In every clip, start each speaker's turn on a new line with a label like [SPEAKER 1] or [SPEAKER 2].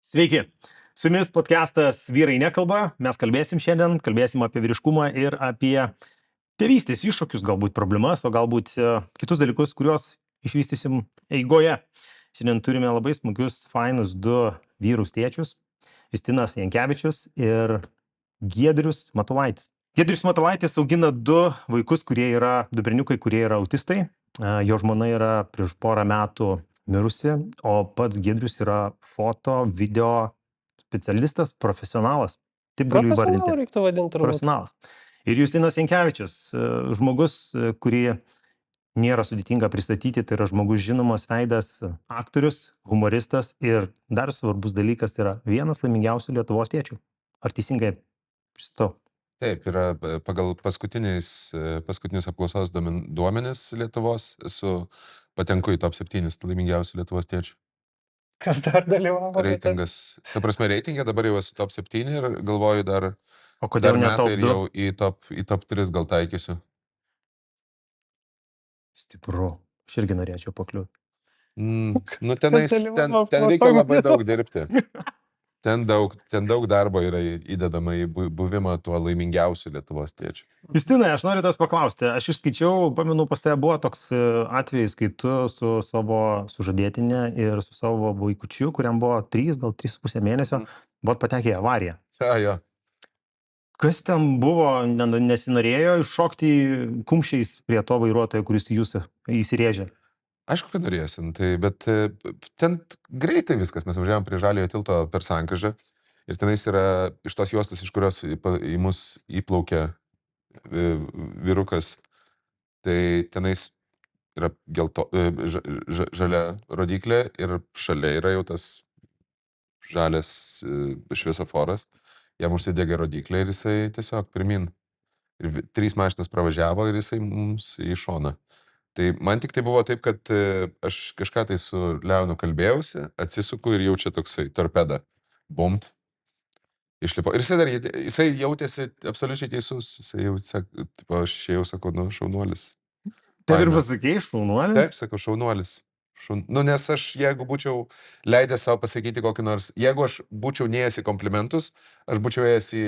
[SPEAKER 1] Sveiki. Su jumis podcastas Vyrai nekalba. Mes kalbėsim apie vyriškumą ir apie tėvystės iššūkius, galbūt problemas, o galbūt kitus dalykus, kuriuos išvystysim eigoje. Šiandien turime labai smagius, fainus du vyrus tėčius. Justinas Jankevičius ir Giedrius Matulaitis. Giedrius Matulaitis augina du vaikus, du berniukai, kurie yra autistai. Jo žmona yra prieš porą metų mirusi, o pats Giedrius yra foto, video specialistas, profesionalas. Taip galiu įvardinti.
[SPEAKER 2] Profesionalu reiktų vadinti turbūt.
[SPEAKER 1] Profesionalas. Ir Justinas Jankevičius, žmogus, kurį nėra sudėtinga pristatyti, tai yra žmogus žinomas veidas, aktorius, humoristas ir dar svarbus dalykas yra vienas laimingiausių Lietuvos tėčių. Ar teisingai pristatau?
[SPEAKER 3] Taip, yra pagal paskutinius apklausos duomenis Lietuvos, patenku į top 7 laimingiausių Lietuvos tėčių.
[SPEAKER 2] Kas dar dalyvavo?
[SPEAKER 3] Reitingas. Ta prasme, reitingė dabar jau esu top 7 ir galvoju dar
[SPEAKER 1] ne
[SPEAKER 3] metai
[SPEAKER 1] top
[SPEAKER 3] ir
[SPEAKER 1] 2?
[SPEAKER 3] jau į top 3 gal taikysiu.
[SPEAKER 1] Stipru. Aš irgi norėčiau pakliūti.
[SPEAKER 3] Ten reikia labai daug dirbti. Ten daug darbo yra įdedama į buvimą tuo laimingiausiu Lietuvos tėčiu.
[SPEAKER 1] Justinai, aš noriu tas paklausti. Aš išskaičiau, pamenu, pas tave buvo toks atvejis, kai tu su savo sužadėtinė ir su savo vaikučiu, kuriam buvo 3, gal 3,5 mėnesio, buvot patekę į avariją.
[SPEAKER 3] Jo.
[SPEAKER 1] Kas ten buvo? Nesinorėjo iššokti kumščiais prie to vairuotojo, kuris jūs įsirėžė?
[SPEAKER 3] Aišku, kad norėsim, bet ten greitai viskas. Mes važiavom prie Žaliojo tilto per sankryžą ir tenais yra iš tos juostos, iš kurios į mus įplaukia vyrukas. Tai tenais yra žalia rodiklė ir šalia yra jau tas žalias šviesoforas. Jam užsidegė rodiklė ir jisai tiesiog pirmin. Ir 3 mašinas pravažiavo ir jisai mums į šoną. Tai man tik tai buvo taip, kad aš kažką tai su Leonu kalbėjausi, atsisuku ir jaučia toksai torpeda. Bumt. Išlipo. Ir jisai jautėsi absoliučiai teisus. Jisai jau, aš jau sakau, šaunuolis.
[SPEAKER 1] Taip ir pasakei, šaunuolis?
[SPEAKER 3] Taip, sakau, šaunuolis. Nes aš, jeigu būčiau leidęs savo pasakyti kokį nors, jeigu aš būčiau neėjęs į komplimentus, aš būčiau ėjęs į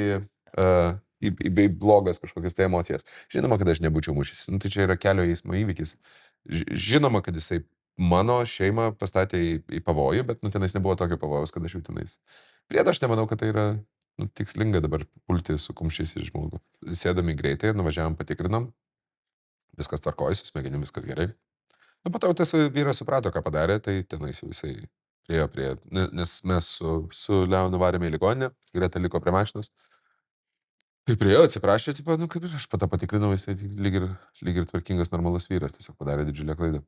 [SPEAKER 3] blogas kažkokias tai emocijas. Žinoma, kad aš nebūčiau mušęs. Tai čia yra kelio eismo įvykis. Žinoma, kad jisai mano šeimą pastatė į pavojų, bet tenais nebuvo tokio pavojus, kad aš jau tenais. Priedą aš nemanau, kad tai yra tikslinga dabar pulti su kumščiais į žmogų. Sėdom į greitai, nuvažiavom, patikrinom. Viskas tvarkoja, su smegenim viskas gerai. Po to tas vyras suprato, ką padarė, tai tenais jau jisai priejo nes mes su Leonu varėme į ligoninę, Greta liko prie mašinos. Kai priejo, atsiprašė, kaip ir aš patikrinau, jisai lyg ir tvarkingas, normalus vyras, tiesiog padarė didžiulę klaidą.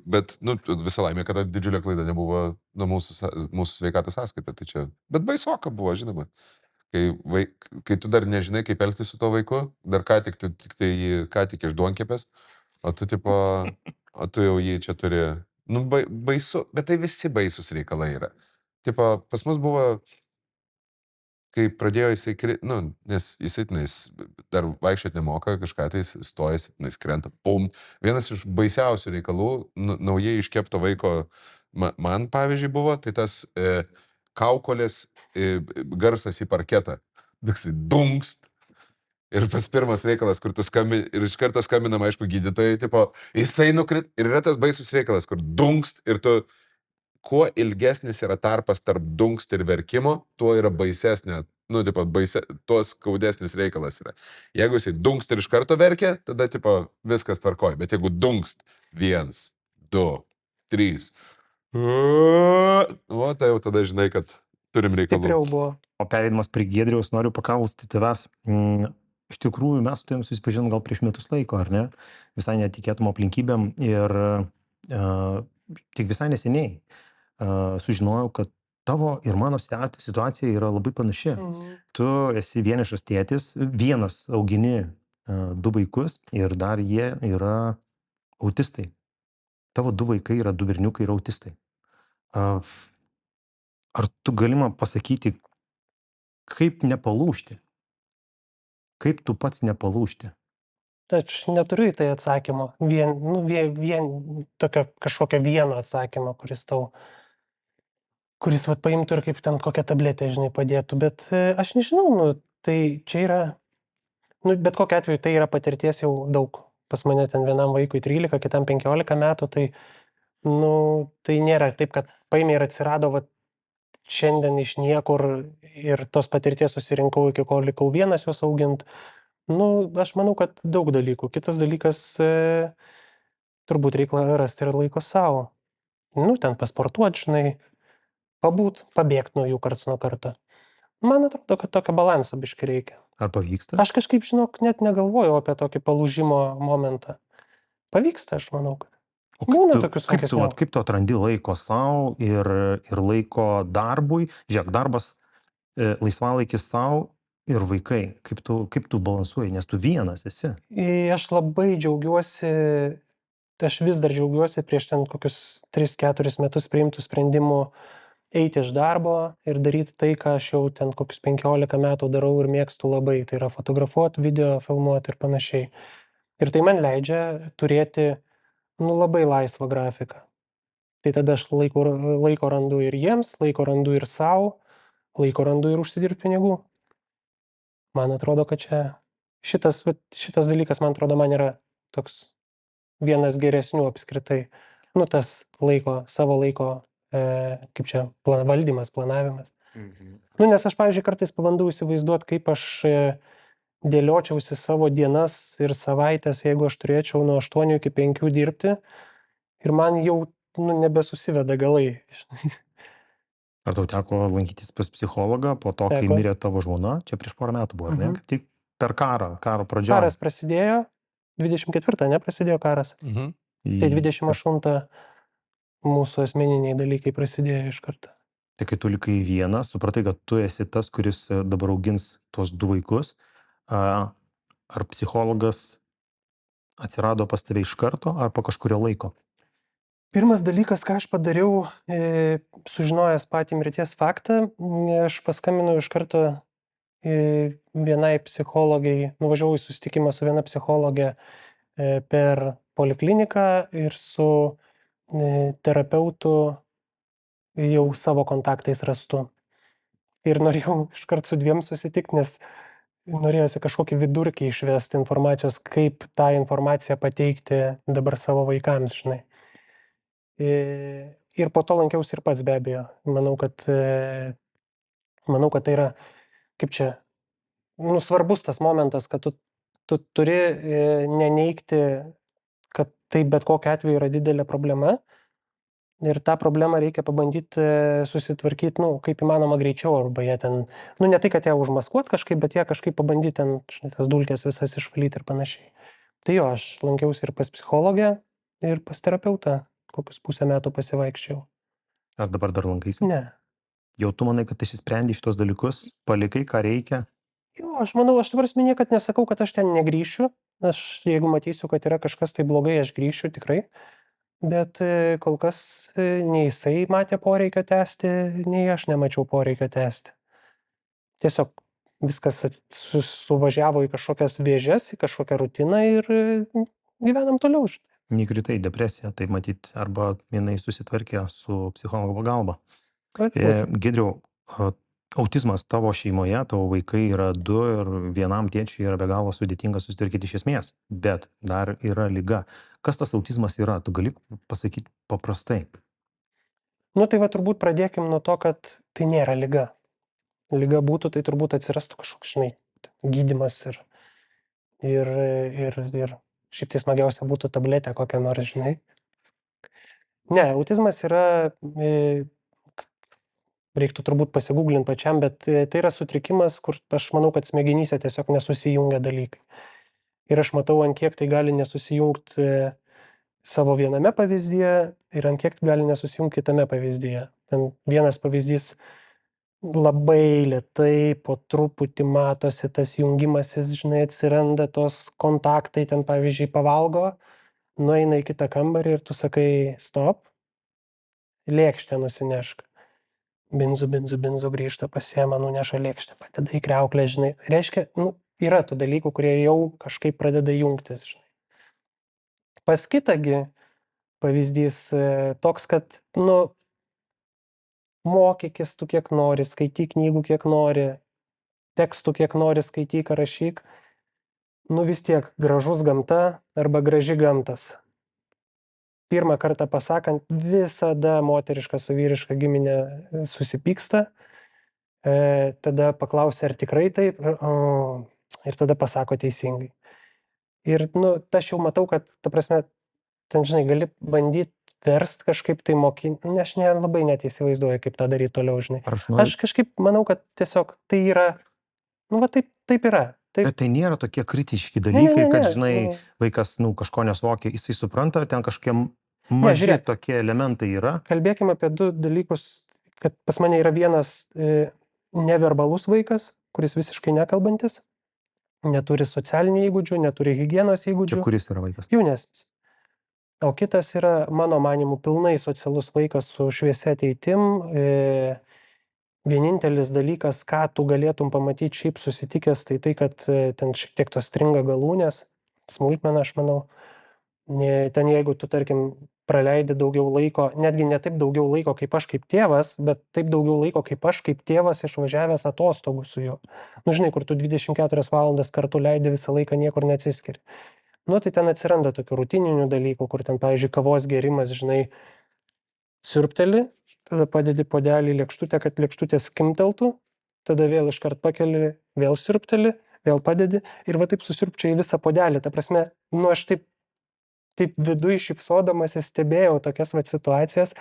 [SPEAKER 3] Bet visą laimę, kad didžiulė klaida nebuvo mūsų sveikatos sąskaita. Tai čia. Bet baisoka buvo, žinoma. Kai tu dar nežinai, kaip elgtis su to vaiku, dar ką tik iš duonkepės, o tu jau jį čia turi. Baisu, bet tai visi baisus reikalai yra. Pas mus buvo, kai pradėjo jisai, nes jisai dar vaikščioti nemoka, kažką tai stojasi, krenta, pum. Vienas iš baisiausių reikalų, naujai iškepto vaiko, man pavyzdžiui buvo, tai tas kaukolės garsas į parketą. Toksai dunkst. Ir pas pirmas reikalas, kur tu skambini, ir iš karto skambinam, aišku, gydytojai, jisai nukrit, ir yra tas baisus reikalas, kur dunkst, ir tu, kuo ilgesnis yra tarpas tarp dunkst ir verkimo, tuo yra baisesnė, tuo skaudesnis reikalas yra. Jeigu jisai dunkst ir iš karto verkia, tada, viskas tvarkoja, bet jeigu dunkst 1, 2, 3, tai jau tada žinai, kad turim reikalų.
[SPEAKER 2] Stipriau buvo.
[SPEAKER 1] O pereidamas prie Giedriaus, noriu paklausti tavęs. Iš tikrųjų, mes su tavim susipažinom gal prieš metus laiko, ar ne? Visai netikėtum aplinkybėm ir tik visai neseniai sužinojau, kad tavo ir mano situacija yra labai panaši. Tu esi vienišas tėtis, vienas augini 2 vaikus ir dar jie yra autistai. Tavo 2 vaikai yra 2 berniukai ir autistai. Ar tu gali man pasakyti, kaip nepalūžti? Kaip tu pats nepalūžti?
[SPEAKER 2] Aš neturiu į tai atsakymo. Tokio kažkokio vieno atsakymo, kuris tau kuris vat paimtų ir kaip ten kokią tabletę, žinai, padėtų, bet aš nežinau, nu, tai čia yra, nu, bet kokiu atveju tai yra patirties jau daug. Pas mane ten vienam vaikui 13, kitam 15 metų, tai, nu, tai nėra taip, kad paėmė ir atsirado vat šiandien iš niekur ir tos patirties susirinkau iki kol likau vienas juos augint. Nu, aš manau, kad daug dalykų. Kitas dalykas, turbūt reikia rasti ir laiko savo. Nu, ten pasportuot, žinai, pabūt, pabėgt nuo jų karts nuo karto. Man atrodo, kad tokio balanso biškai reikia.
[SPEAKER 1] Ar pavyksta?
[SPEAKER 2] Aš kažkaip, žinok, net negalvojau apie tokį palūžimo momentą. Pavyksta, aš manau, kad.
[SPEAKER 1] O
[SPEAKER 2] Būna
[SPEAKER 1] kaip
[SPEAKER 2] tokių
[SPEAKER 1] tu, kaip, tu,
[SPEAKER 2] sunkesnių.
[SPEAKER 1] vat, kaip tu atrandi laiko savo ir laiko darbui? Žiūrėk, darbas, laisvalaikis savo ir vaikai. Kaip tu balansuoji, nes tu vienas esi.
[SPEAKER 2] Aš labai džiaugiuosi, aš vis dar džiaugiuosi prieš ten kokius 3-4 metus priimtų sprendimų eiti iš darbo ir daryti tai, ką aš jau ten kokius 15 metų darau ir mėgstu labai. Tai yra fotografuoti, video filmuoti ir panašiai. Ir tai man leidžia turėti, nu, labai laisvą grafiką. Tai tada aš laiko randu ir jiems, laiko randu ir savo, laiko randu ir užsidirbti pinigų. Man atrodo, kad čia šitas dalykas, man atrodo, man yra toks vienas geresnių apskritai. Nu, tas savo laiko, kaip čia, valdymas, planavimas. Nu, nes aš, pavyzdžiui, kartais pabandau įsivaizduoti, kaip aš dėliočiausi savo dienas ir savaitės, jeigu aš turėčiau nuo 8 iki 5 dirbti ir man jau, nu, nebesusiveda galai.
[SPEAKER 1] Ar tau teko lankytis pas psichologą po to, kai
[SPEAKER 2] Teko.
[SPEAKER 1] mirė tavo žmona? Čia prieš porą metų buvo, ar ne?
[SPEAKER 2] Mhm.
[SPEAKER 1] Kaip tik per karo pradžioje.
[SPEAKER 2] Karas prasidėjo, 24 neprasidėjo karas.
[SPEAKER 3] Mhm.
[SPEAKER 2] Tai 28 mūsų asmeniniai dalykai prasidėjo iš karto.
[SPEAKER 1] Tai kai tu likai vienas, supratai, kad tu esi tas, kuris dabar augins tuos 2 vaikus. Ar psichologas atsirado pas tave iš karto, ar po kažkurio laiko?
[SPEAKER 2] Pirmas dalykas, ką aš padariau, sužinojęs patį mirties faktą, aš paskambinau iš karto vienai psichologai, nuvažiavau į susitikimą su viena psichologė per polikliniką ir su terapeutu jau savo kontaktais rastu. Ir norėjau iškart su 2 susitikti, nes norėjosi kažkokį vidurkį išvesti informacijos, kaip tą informaciją pateikti dabar savo vaikams, žinai. Ir po to lankiausi ir pats, be abejo. Manau, kad tai yra, kaip čia, nu, svarbus tas momentas, kad tu turi neneigti, kad tai bet kokiu atveju yra didelė problema ir tą problemą reikia pabandyti susitvarkyti, nu, kaip įmanoma greičiau, arba jie ten, nu, ne tai, kad ją užmaskuot kažkaip, bet ją kažkaip pabandyti ten, žinai, tas dulkes visas išvalyti ir panašiai. Tai jo, aš lankiausi ir pas psichologę, ir pas terapeutą, kokius 1,5 metų pasivaikščiau.
[SPEAKER 1] Ar dabar dar lankaisi?
[SPEAKER 2] Ne.
[SPEAKER 1] Jau tu manai, kad išsisprendei šitos dalykus, palikai, ką reikia?
[SPEAKER 2] Jo, aš manau, aš dabar niekad nesakau, kad aš ten negrįšiu. Aš, jeigu matysiu, kad yra kažkas tai blogai, aš grįšiu tikrai. Bet kol kas nei jisai matė poreikio tęsti, nei aš nemačiau poreikio tęsti. Tiesiog viskas suvažiavo į kažkokias vėžes, į kažkokią rutiną ir gyvenam toliau.
[SPEAKER 1] Nekritai į depresiją, tai matyt, arba jinai susitvarkė su psichologo pagalba.
[SPEAKER 2] Gali būt.
[SPEAKER 1] Giedriau, autizmas tavo šeimoje, tavo vaikai yra 2 ir vienam tėčiui yra be galo sudėtinga susitvarkyti iš esmės, bet dar yra liga. Kas tas autizmas yra? Tu gali pasakyti paprastai.
[SPEAKER 2] Nu tai va, turbūt pradėkim nuo to, kad tai nėra liga. Liga būtų, tai turbūt atsirastų kažkoks, žinai, gydymas ir šiaip tai smagiausia būtų tabletė kokią nors, žinai. Ne, autizmas yra, reiktų turbūt pasigūglinti pačiam, bet tai yra sutrikimas, kur aš manau, kad smegenyse tiesiog nesusijungia dalykai. Ir aš matau, ant kiek tai gali nesusijungti savo viename pavyzdyje ir ant kiek gali nesusijungti kitame pavyzdyje. Ten vienas pavyzdys labai lėtai, po truputį matosi tas jungimasis, žinai, atsiranda tos kontaktai, ten pavyzdžiui pavalgo, nueina į kitą kambarį ir tu sakai stop, lėkštę nusinešk. Binzu grįžta, pasiema, nuneša lėkštę, padeda į kriauklę, žinai. Reiškia, nu, yra tų dalykų, kurie jau kažkaip pradeda jungtis, žinai. Pas kitągi pavyzdys toks, kad, nu, mokykis tu kiek nori, skaityk knygų kiek nori, tekstų kiek nori, skaityk ar rašyk, nu vis tiek gražus gamta arba graži gamtas. Pirmą kartą pasakant, visada moteriška su vyriška giminė susipyksta, tada paklausia, ar tikrai taip, ir tada pasako teisingai. Ir, nu, aš jau matau, kad, ta prasme, ten, žinai, gali bandyti verst kažkaip tai mokinti, aš nelabai net įsivaizduoju, kaip tą daryti toliau, žinai.
[SPEAKER 1] Ar aš noriu,
[SPEAKER 2] Aš kažkaip manau, kad tiesiog tai yra, nu, va taip yra. Taip,
[SPEAKER 1] bet tai nėra tokie kritiški
[SPEAKER 2] ne,
[SPEAKER 1] dalykai,
[SPEAKER 2] ne,
[SPEAKER 1] kad,
[SPEAKER 2] ne,
[SPEAKER 1] žinai,
[SPEAKER 2] ne.
[SPEAKER 1] vaikas, nu, kažko nesuvokia, jisai supranta, ten kažkokie maži
[SPEAKER 2] žiūrėk.
[SPEAKER 1] tokie elementai yra.
[SPEAKER 2] Kalbėkime apie du dalykus, kad pas mane yra vienas neverbalus vaikas, kuris visiškai nekalbantis, neturi socialinių įgūdžių, neturi higienos
[SPEAKER 1] Čia
[SPEAKER 2] įgūdžių,
[SPEAKER 1] kuris yra vaikas?
[SPEAKER 2] jaunesnis. O kitas yra, mano manimu, pilnai socialus vaikas su šviesia ateitim. Vienintelis dalykas, ką tu galėtum pamatyti šiaip susitikęs, tai kad ten šiek tiek tos stringa galūnės, smulkmena, aš manau. Ten jeigu tu, tarkim, praleidi daugiau laiko, netgi ne taip daugiau laiko kaip aš kaip tėvas, bet taip daugiau laiko kaip aš kaip tėvas išvažiavęs atostogų su juo. Nu, žinai, kur tu 24 valandas kartu leidi visą laiką niekur neatsiskiri. Nu, tai ten atsiranda tokių rutininių dalykų, kur ten, pavyzdžiui, kavos gerimas, žinai, siurbteli, tada padedi puodelį į lėkštutę, kad lėkštutė skimteltų, tada vėl iškart pakeli, vėl siurbteli, vėl padedi ir va taip susiurbčiai visą puodelį. Ta prasme, nu, aš taip viduj šypsodamas stebėjau tokias va situacijas,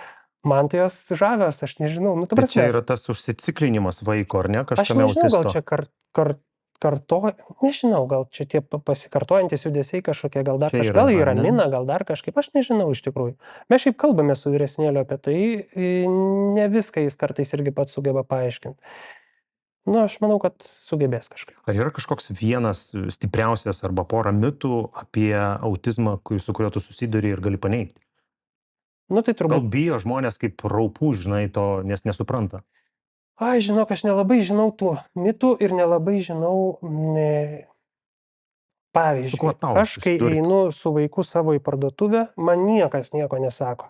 [SPEAKER 2] man tai jos žavios, aš nežinau, nu, ta
[SPEAKER 1] Bet
[SPEAKER 2] prasme.
[SPEAKER 1] čia yra tas užsiciklinimas vaiko, ar ne,
[SPEAKER 2] Aš
[SPEAKER 1] kažkame
[SPEAKER 2] nežinau, gal
[SPEAKER 1] autisto?
[SPEAKER 2] čia nežinau, gal čia tie pasikartojantis judesiai kažkokie, gal dar
[SPEAKER 1] Čia
[SPEAKER 2] kažką,
[SPEAKER 1] yra,
[SPEAKER 2] gal jį
[SPEAKER 1] ar ne?
[SPEAKER 2] ramina, gal dar kažkaip, aš nežinau iš tikrųjų. Mes šiaip kalbame su vyresnėliu apie tai, ne viską jis kartais irgi pats sugeba paaiškinti. Nu, aš manau, kad sugebės kažkaip.
[SPEAKER 1] Ar yra kažkoks vienas stipriausias arba pora mitų apie autizmą, su kuriuo tu susiduri ir gali paneigti?
[SPEAKER 2] Nu, tai
[SPEAKER 1] Gal
[SPEAKER 2] turbūt.
[SPEAKER 1] bijo žmonės kaip raupų, žinai, to, nes nesupranta.
[SPEAKER 2] Ai, žinok, aš nelabai žinau tų mitų ir nelabai žinau,
[SPEAKER 1] Su kuo
[SPEAKER 2] pavyzdžiui,
[SPEAKER 1] tau
[SPEAKER 2] aš kai
[SPEAKER 1] susidurt?
[SPEAKER 2] einu su vaiku savo į parduotuvę, man niekas nieko nesako.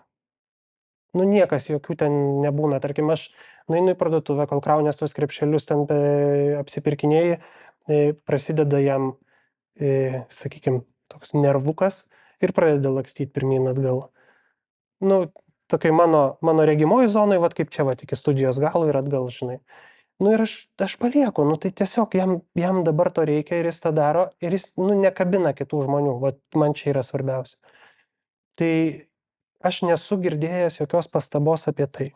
[SPEAKER 2] Nu, niekas jokių ten nebūna. Tarkim, aš nueinu į parduotuvę, kol kraunės tos krepšelius ten apsipirkinėjai, prasideda jam, sakykime, toks nervukas ir pradeda lakstyti pirmyn atgal. Nu, tokiai mano regimoji zonai, vat kaip čia, vat iki studijos galo ir atgal, žinai. Nu ir aš palieku, nu tai tiesiog jam dabar to reikia ir jis tą daro ir jis, nu, nekabina kitų žmonių, vat man čia yra svarbiausia. Tai aš nesu girdėjęs jokios pastabos apie tai.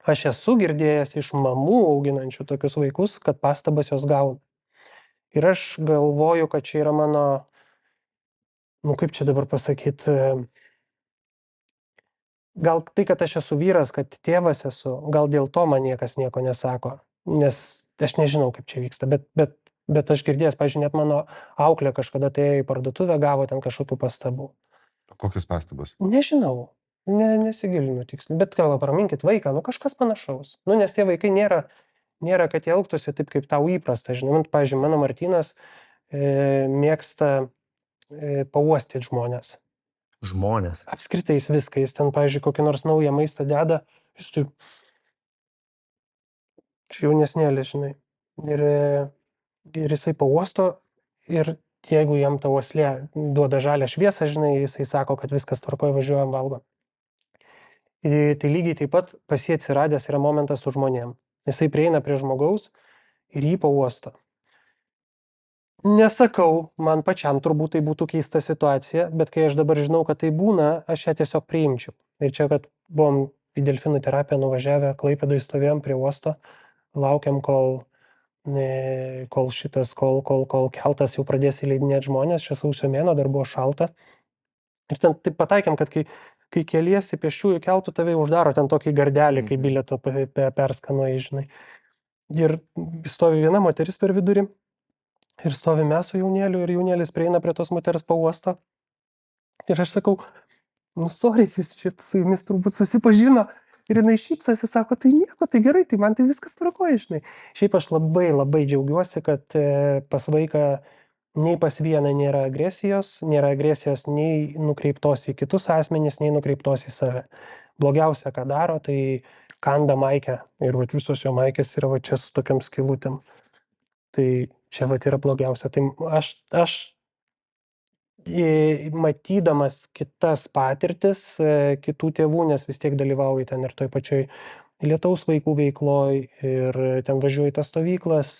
[SPEAKER 2] Aš esu girdėjęs iš mamų auginančių tokius vaikus, kad pastabas jos gauna. Ir aš galvoju, kad čia yra mano, nu kaip čia dabar pasakyti, gal tai, kad aš esu vyras, kad tėvas esu, gal dėl to man niekas nieko nesako, nes aš nežinau, kaip čia vyksta, bet aš girdėjęs, pavyzdžiui, net mano auklė kažkada tai į parduotuvę gavo ten kažkokių pastabų.
[SPEAKER 3] Kokios pastabos?
[SPEAKER 2] Nežinau, nesigilinu tiksliai, bet gal praminkit vaiką, nu kažkas panašaus. Nu, nes tie vaikai nėra, kad jie elgtųsi taip, kaip tau įprasta, žinai, pavyzdžiui, mano Martynas mėgsta pauostyti žmonės.
[SPEAKER 1] Žmonės.
[SPEAKER 2] Apskritai jis viską, jis ten, pavyzdžiui, kokį nors naują maistą deda, jis taip, čia jaunesnėlis, žinai. Ir jisai pauosto ir jeigu jam ta uoslė duoda žalią šviesą, žinai, jisai sako, kad viskas tvarkoja, važiuojam, valgom. Tai lygiai taip pat pas jį atsiradęs yra momentas su žmonėm. Jisai prieina prie žmogaus ir jį pauosto. Nesakau, man pačiam turbūt tai būtų keista situacija, bet kai aš dabar žinau, kad tai būna, aš ją tiesiog priimčiau. Ir čia, kad buvom į delfinų terapiją nuvažiavę, Klaipėdoje stovėjom prie uosto, laukiam, kol keltas jau pradės įleidinėti žmonės, čia sausio mėnuo, dar buvo šalta. Ir ten taip pataikėm, kad kai keliesi pėsčiųjų keltų, tave uždaro ten tokį gardelį, kai bilietą perskanuoji, žinai. Ir stovi viena moteris per vidurį. Ir stovi mes su jaunėliu ir jaunėlis prieina prie tos moters pauosto. Ir aš sakau, nu, sorry, jis šit su jumis turbūt susipažino. Ir jinai šypsosi, sako, tai nieko, tai gerai, tai man tai viskas tvarkoja, žinai. Šiaip aš labai džiaugiuosi, kad pas vaiką nei pas vieną nėra agresijos nei nukreiptos į kitus asmenys, nei nukreiptos į save. Blogiausia, ką daro, tai kanda maikę ir vat visos jo maikės yra va čia su tokiam skylutėm. Tai čia vat yra blogiausia. Tai aš matydamas kitas patirtis kitų tėvų, nes vis tiek dalyvauju ten ir toj pačioj lietaus vaikų veikloj ir ten važiuoju į tas stovyklas,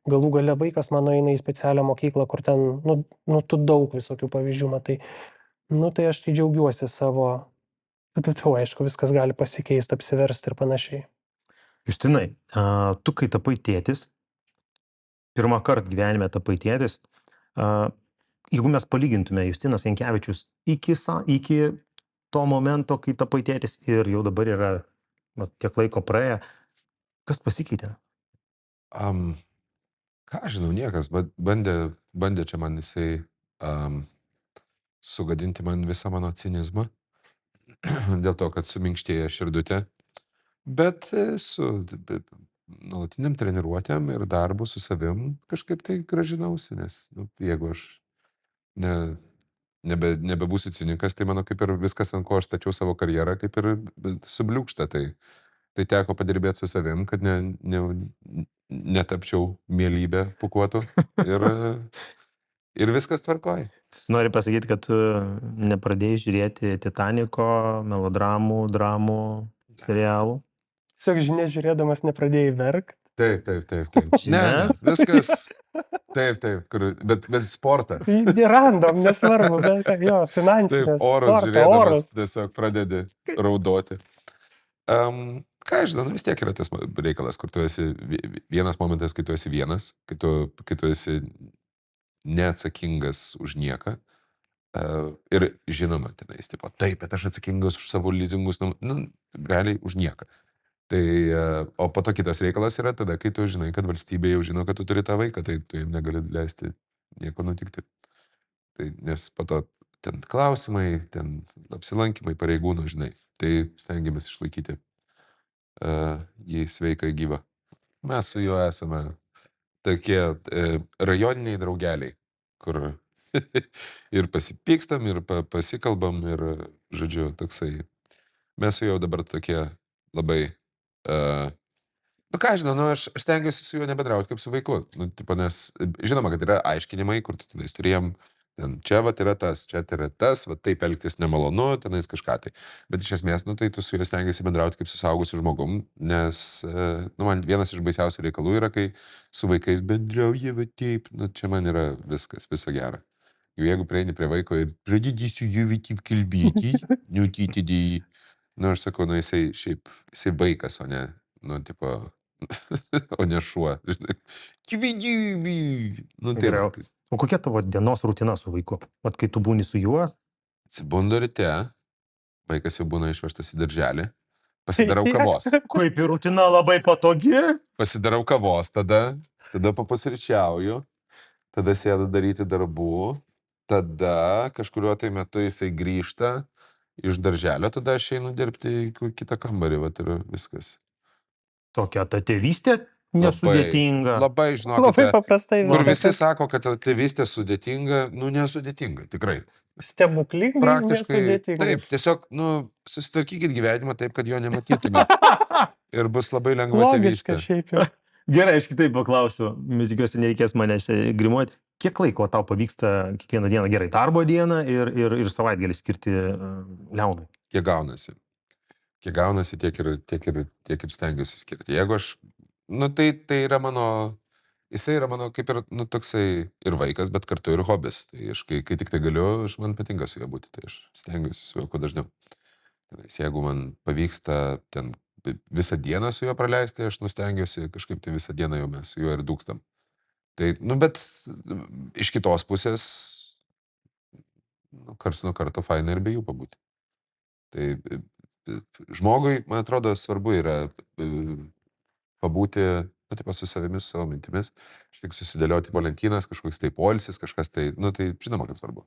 [SPEAKER 2] galų gale vaikas mano eina į specialią mokyklą, kur ten, nu tu daug visokių pavyzdžių matai. Nu tai aš tai džiaugiuosi savo, bet aišku, viskas gali pasikeisti, apsiversti ir panašiai.
[SPEAKER 1] Justinai, tu kai tapai tėtis, pirmą kartą gyvenime tapai tėtis, jeigu mes palygintume Justinas Jankevičius iki to momento, kai tapai tėtis ir jau dabar yra tiek laiko praėję, kas pasikeitė?
[SPEAKER 3] Ką žinau, niekas, bandė čia man jisai sugadinti man visą mano cinizmą, dėl to, kad suminkštėja širdutė, bet su nuolatiniam treniruotėm ir darbu su savim kažkaip tai gražinausi, nes jeigu aš nebebūsiu cinikas, tai mano kaip ir viskas, ant ko aš stačiau savo karjerą, kaip ir subliūkšta. Tai teko padirbėti su savim, kad netapčiau mielybę pūkuotų ir viskas tvarkoj.
[SPEAKER 1] Nori pasakyti, kad tu nepradėjai žiūrėti Titaniko, melodramų, dramų, serialų?
[SPEAKER 2] Tiesiog žinias žiūrėdamas nepradėjai verkt.
[SPEAKER 3] Taip. Ne, viskas. Taip, bet sportą.
[SPEAKER 2] Random, nesvarbu, bet jo, finansinės.
[SPEAKER 3] Taip, oras žiūrėdamas tiesiog pradedi raudoti. Ką žinau, vis tiek yra tas reikalas, kur tu esi vienas momentas, kai tu esi vienas, kai tu esi neatsakingas už nieką. Ir žinoma, tenais, tipo, taip, bet aš atsakingas už savo lizingus, realiai už nieką. Tai, o po to kitas reikalas yra tada, kai tu žinai, kad valstybė jau žino, kad tu turi tą vaiką, tai tu jam negali leisti nieko nutikti. Tai, nes po to ten klausimai, ten apsilankymai pareigūnų, žinai. Tai stengiamės išlaikyti jį sveiką gyvą. Mes su juo esame tokie rajoniniai draugeliai, kur ir pasipykstam, ir pasikalbam, ir, žodžiu, toksai. Mes su juo dabar tokie labai ką žinau, aš stengiuosi su juo nebedrauti kaip su vaiku. Nes žinoma, kad yra aiškinimai, kur tu tenais turėjom, čia vat yra tas, čia yra tas, vat taip elgtis nemalonu, tenais kažką tai. Bet iš esmės, tai tu su juo stengiasi bendrauti kaip su suaugusiu žmogum, nes, man vienas iš baisiausių reikalų yra, kai su vaikais bendrauja, va taip, čia man yra viskas, viso gera. Jau jeigu prieini prie vaiko ir pradėdysiu jų taip kalbėti, aš sakau, jisai vaikas, o ne, tipo, o ne šuo.
[SPEAKER 1] O kokia tavo dienos rutina su vaiku? Vat kai tu būni su juo?
[SPEAKER 3] Atsibundu ryte, vaikas jau būna išvežtas į darželį, pasidarau kavos.
[SPEAKER 1] Kaip ir rutina labai patogi?
[SPEAKER 3] Pasidarau kavos tada papusryčiauju, tada sėdu daryti darbų, tada kažkuriuo tai metu jisai grįžta iš darželio, tada aš einu dirbti į kitą kambarį, vat ir viskas.
[SPEAKER 1] Tokia ta tėvystė nesudėtinga.
[SPEAKER 3] Labai, žinokite,
[SPEAKER 2] Labai paprastai.
[SPEAKER 3] kur visi sako, kad tėvystė sudėtinga, nesudėtinga, tikrai.
[SPEAKER 2] Stebuklingai
[SPEAKER 3] Praktiškai,
[SPEAKER 2] nesudėtinga.
[SPEAKER 3] taip, tiesiog, susitvarkykit gyvenimą taip, kad jo nematytumėt. Ir bus labai lengva tėvystė.
[SPEAKER 2] Logiška šiaip jau.
[SPEAKER 1] Gerai, aš kitaip paklausiu, tikiuosi nereikės mane grimuoti. Kiek laiko tau pavyksta kiekvieną dieną, gerai, darbo dieną ir savaitgalį skirti Leonui?
[SPEAKER 3] Kiek gaunasi. Kiek gaunasi, tiek ir stengiuosi skirti. Jeigu aš, tai yra mano, jisai yra mano kaip ir, toksai ir vaikas, bet kartu ir hobis. Tai aš, kai tik tai galiu, man patinka su juo būti, tai aš stengiuosi su juo kuo dažniau. Jeigu man pavyksta ten visą dieną su juo praleisti, aš stengiuosi kažkaip tai visą dieną jau mes su juo ir dūkstam. Tai, bet iš kitos pusės, karts nuo karto faina ir be jų pabūti. Tai žmogui, man atrodo, svarbu yra pabūti, su savimi, su savo mintimis, tik susidėlioti po lentynas, kažkoks tai poilsis, kažkas tai, tai žinoma, kad svarbu.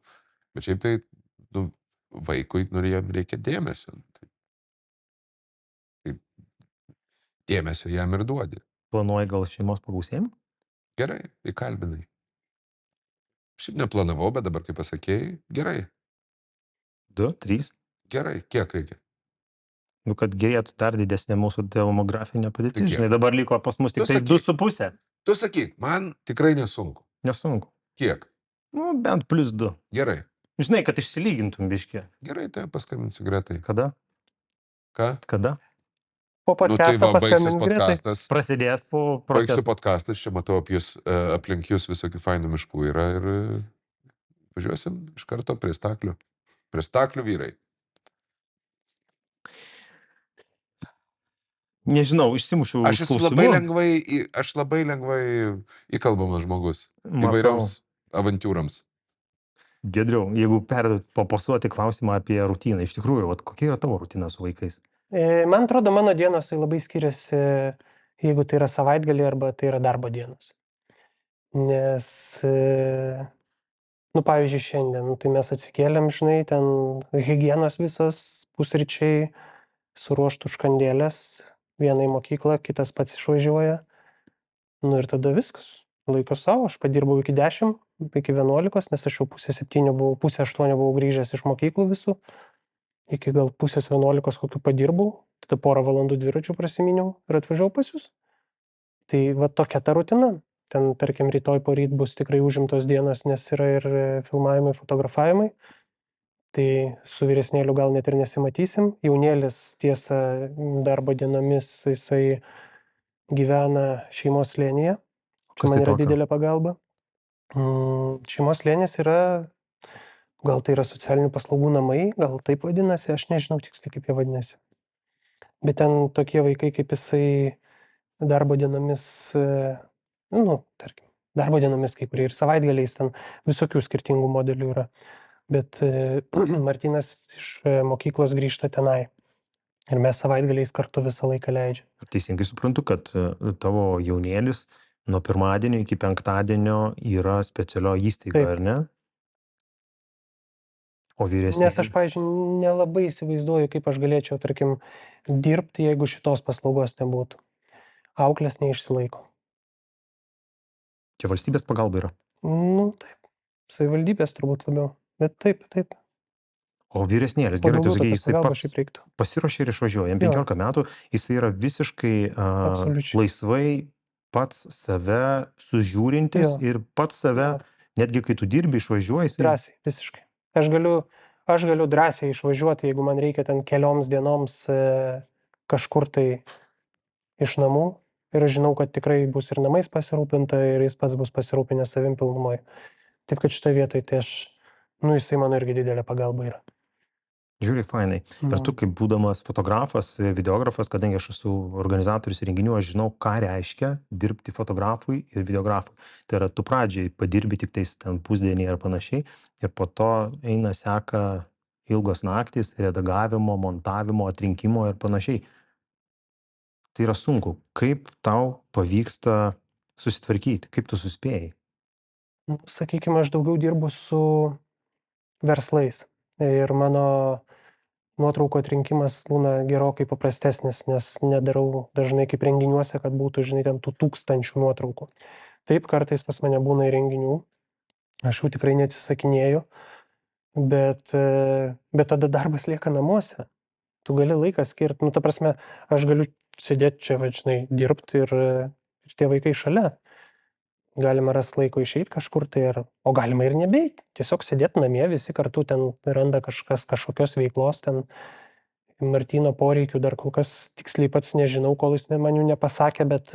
[SPEAKER 3] Bet šiaip tai, vaikui, jam reikia dėmesio. Tai dėmesio jam ir duodi.
[SPEAKER 1] Planuoji gal šeimos pagausėjimą?
[SPEAKER 3] Gerai, įkalbinai. Šiaip neplanavau, bet dabar, kaip pasakėjai, gerai.
[SPEAKER 1] 2, 3?
[SPEAKER 3] Gerai, kiek reikia?
[SPEAKER 1] Nu, kad gerėtų dar didesnė mūsų demografinė
[SPEAKER 3] Tai
[SPEAKER 1] padėtis.
[SPEAKER 3] kiek?
[SPEAKER 1] Žinai, dabar liko pas mus tik
[SPEAKER 3] Tu
[SPEAKER 1] tai
[SPEAKER 3] sakyk.
[SPEAKER 1] 2,5.
[SPEAKER 3] Tu sakyk, man tikrai nesunku.
[SPEAKER 1] Nesunku.
[SPEAKER 3] Kiek?
[SPEAKER 1] Nu, bent +2.
[SPEAKER 3] Gerai.
[SPEAKER 1] Žinai, kad išsilygintum biškį.
[SPEAKER 3] Gerai, tai paskambinsiu Gretai.
[SPEAKER 1] Kada?
[SPEAKER 3] Ką?
[SPEAKER 1] Kada?
[SPEAKER 2] Po
[SPEAKER 3] Nu tai
[SPEAKER 2] podcast'o
[SPEAKER 3] va, baigsis
[SPEAKER 2] paskambink Gretai.
[SPEAKER 3] podcastas.
[SPEAKER 1] Prasidės po
[SPEAKER 3] Baigsiu
[SPEAKER 1] proceso.
[SPEAKER 3] podcastas, čia matau aplink jūs visokių fainų miškų yra ir važiuosim iš karto prie staklių. Prie staklių vyrai.
[SPEAKER 1] Nežinau, išsimušiau
[SPEAKER 3] Aš
[SPEAKER 1] iš
[SPEAKER 3] esu
[SPEAKER 1] klausimų.
[SPEAKER 3] labai lengvai įkalbamas žmogus.
[SPEAKER 1] Matau.
[SPEAKER 3] Įvairioms avantūrams.
[SPEAKER 1] Giedriau, jeigu papasuoti klausimą apie rutiną, iš tikrųjų, vat, kokia yra tavo rutina su vaikais?
[SPEAKER 2] Man atrodo, mano dienos tai labai skiriasi, jeigu tai yra savaitgalį arba tai yra darbo dienos. Nes, nu, pavyzdžiui, šiandien, nu, tai mes atsikėlėm, žinai, ten higienos visas, pusryčiai, suruoštų užkandėlės, vieną į mokyklą, kitas pats išvažiuoja. Nu ir tada viskas. Laiko savo, aš padirbau iki 10, iki 11, nes aš jau pusę 8 buvau grįžęs iš mokyklų visų. Iki gal pusės 11 kokių padirbau, tada porą valandų dviračių prasiminiau ir atvažiavau pas jūs. Tai va tokia ta rutina. Ten, tarkim, rytoj poryt bus tikrai užimtos dienos, nes yra ir filmavimai, fotografavimai. Tai su vyresnėliu gal net ir nesimatysim. Jaunėlis, tiesa, darbo dienomis jisai gyvena šeimos slėnyje. Čia
[SPEAKER 1] Kas
[SPEAKER 2] man
[SPEAKER 1] tai
[SPEAKER 2] yra
[SPEAKER 1] tokio?
[SPEAKER 2] didelė pagalba. Šeimos slėnis yra, gal tai yra socialinių paslaugų namai, gal taip vadinasi, aš nežinau tiksliai, kaip jie vadinasi. Bet ten tokie vaikai, kaip jisai darbo dienomis, nu, tarkim, darbo dienomis kai kurie ir savaitgaliais, ten visokių skirtingų modelių yra. Bet Martynas iš mokyklos grįžta tenai. Ir mes savaitgaliais kartu visą laiką leidžiam.
[SPEAKER 1] Ar teisingai suprantu, kad tavo jaunėlis nuo pirmadienio iki penktadienio yra specialioji įstaiga,
[SPEAKER 2] Taip.
[SPEAKER 1] ar ne? O vyresnė.
[SPEAKER 2] Nes aš, pavyzdžiui, nelabai įsivaizduoju, kaip aš galėčiau, tarkim, dirbti, jeigu šitos paslaugos nebūtų. Auklės neišsilaiko.
[SPEAKER 1] Čia valstybės pagalba yra.
[SPEAKER 2] Nu, taip. Savivaldybės turbūt labiau. Bet taip.
[SPEAKER 1] O vyresnėlis, gerai, tu
[SPEAKER 2] Padaugiau
[SPEAKER 1] sakei,
[SPEAKER 2] tokios
[SPEAKER 1] jisai
[SPEAKER 2] pagalbos
[SPEAKER 1] pats
[SPEAKER 2] šiaip reiktų.
[SPEAKER 1] pasiruošė ir išvažiuoja. Jam
[SPEAKER 2] Jo.
[SPEAKER 1] 15 metų, jisai yra visiškai
[SPEAKER 2] Absoliučiai.
[SPEAKER 1] laisvai pats save sužiūrintis
[SPEAKER 2] Jo.
[SPEAKER 1] ir pats save,
[SPEAKER 2] Jo.
[SPEAKER 1] netgi kai tu dirbi, išvažiuoji, jisai
[SPEAKER 2] Drąsiai, visiškai. Aš galiu drąsiai išvažiuoti, jeigu man reikia ten kelioms dienoms kažkur tai iš namų. Ir aš žinau, kad tikrai bus ir namais pasirūpinta, ir jis pats bus pasirūpinęs savim pilnumoje. Taip kad šitoje vietoje tai aš, jisai mano irgi didelė pagalba yra.
[SPEAKER 1] žiūri fainai. Ir tu kaip būdamas fotografas, videografas, kadangi aš esu organizatorius renginių, aš žinau, ką reiškia dirbti fotografui ir videografui. Tai yra, tu pradžiai padirbi tik tais ten pusdienį ar panašiai, ir po to seka ilgos naktys, redagavimo, montavimo, atrinkimo ir panašiai. Tai yra sunku. Kaip tau pavyksta susitvarkyti? Kaip tu suspėjai?
[SPEAKER 2] Sakykime, aš daugiau dirbu su verslais. Ir mano nuotraukų atrinkimas būna gerokai paprastesnis, nes nedarau dažnai kaip renginiuose, kad būtų, žinai, ten tų 1000 nuotraukų. Taip, kartais pas mane būna ir renginių, aš jų tikrai neatsisakinėju, bet tada darbas lieka namuose. Tu gali laiką skirti, ta prasme, aš galiu sėdėti čia, žinai, dirbti ir tie vaikai šalia. Galima rasti laiko išeiti kažkur tai, o galima ir nebeiti. Tiesiog sėdėti namie, visi kartu ten randa kažkokios veiklos, ten Martyno poreikių dar kol kas tiksliai pats nežinau, kol jis man jų nepasakė, bet,